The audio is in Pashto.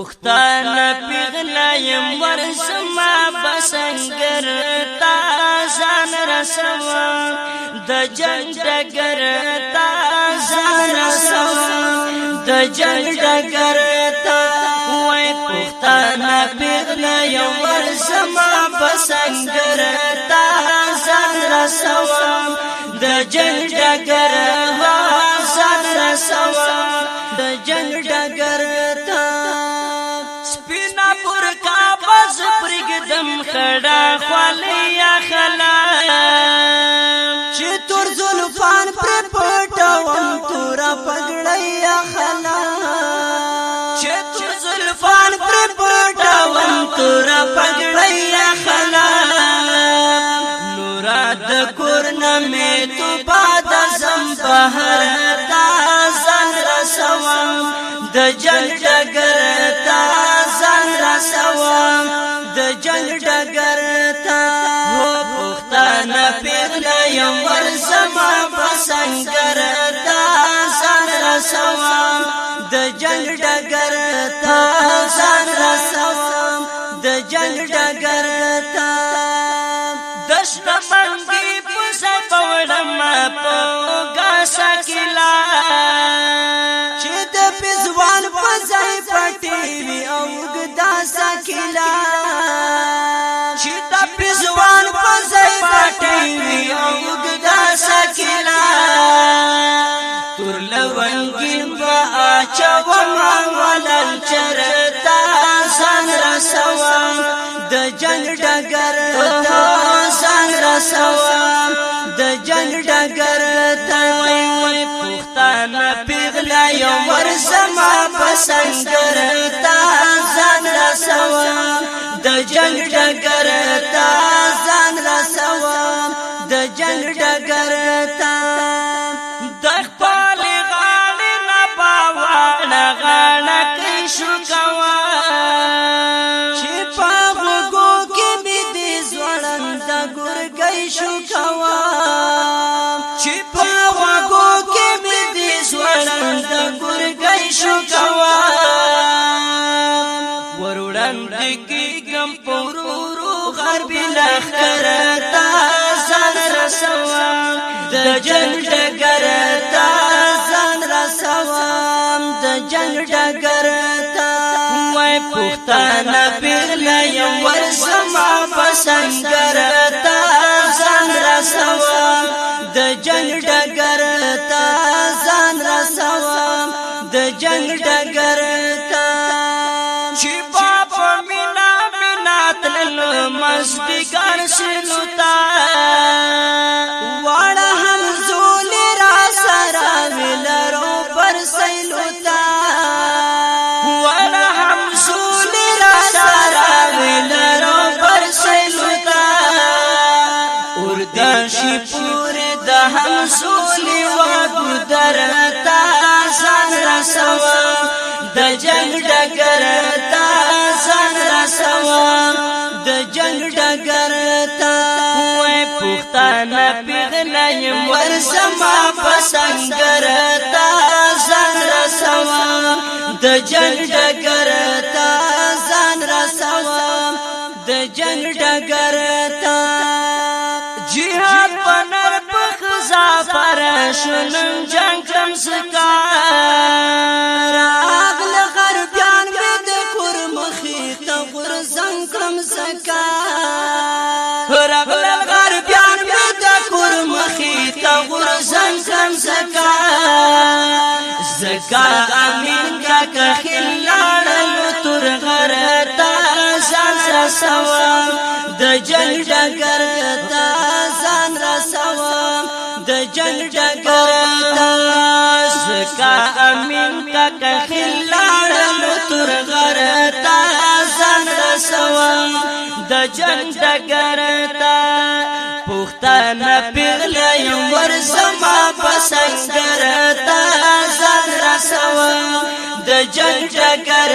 پښتانه پیغله یم ورسما بسنګر تا ځان رسوا د جنگ ډګر تا ځان رسوا د جنگ ډګر تا وای پښتانه پیغله یم ورسما بسنګر تا ځان رسوا د جنگ ډګر ځان رسوا د جنگ ډګر تا سپینا پر کابز پرګدم خړا خولیا خلا چې تور زلفان پر پټوم تور پګړیا خلا چې تور زلفان پر پټوم تور پګړیا خلا نورا د کورن می تو باد زم بهر تا زن رسوم د جنگ ډګر تا زن رسوم د جنگ ډګر تا هو پښتانه پیغله یم ورسما بسنګر تا زن رسوم د جنگ ډګر تا زن رسوم د جنگ ډګر تا دشت منګي پسې پوړم په ګاسا کلا چې د پزوان پځای پټي وی او ګدا سکلا چې د پزوان پځای پټي وی او ګدا سکلا تور لونګین با اچوم ولل چرتا سن رسوم د جنگ ډګر تا سن رسوم د جنگ ډګر تا وای پښتانه پیغله یم ورسما بسنګر تا ځان رسوم د جنگ ډګر تا ځان رسوم د جنگ ډګر تا د خپل غاړې نه باوړه غاړه کې شو کوا چې په غوږو کې مې دې ځوړند ګورګۍ شو کوا چې په غوږو کې مې دې ځوړند ګورګۍ شو کوا وروړند کېږم پورورو غربي لښکر تا ځان رسوم د جنگ ډګر تا ځان رسوم د جنگ ډګر تا وای پښتانه پیغله یم ورسما بسنګر تا ځان رسوم د جنگ ډګر تا ځان رسوم د جنگ ډګر تا چې باپ مینا مینا تل مستګر شنو تا واړه هم زول را سره ولرو پر سیلو تا واړه هم زول را سره ولرو پر سیلو تا اردشي پورې د هم زول و ګدر تا ځان رسوم د جنگ ډګر تا ځان رسوم د جنگ ډګر تا وای پښتانه پیغله یم ورسما بسنګر تا ځان رسوم د جنگ ډګر تا ځان رسوم د جنگ ډګر تا جهاد پنر پخزا پر شنن جنگ کم سکار اغل غربیان بید کور مخی تغر زنگ کم سکار اغل غربیان بید کور مخی تغر زنگ کم سکار زکا امین کا کخلالو تر غرطا زان رسوم د جنگ ډګر تا ځان رسوم د جنگ ډګر تا زکا امین کا کخلالو تر غرطا زان رسوم د جنگ ډګر تا پښتانه پیغله یم ورسما بسنګر تا ځان رسوم د جنگ ډګر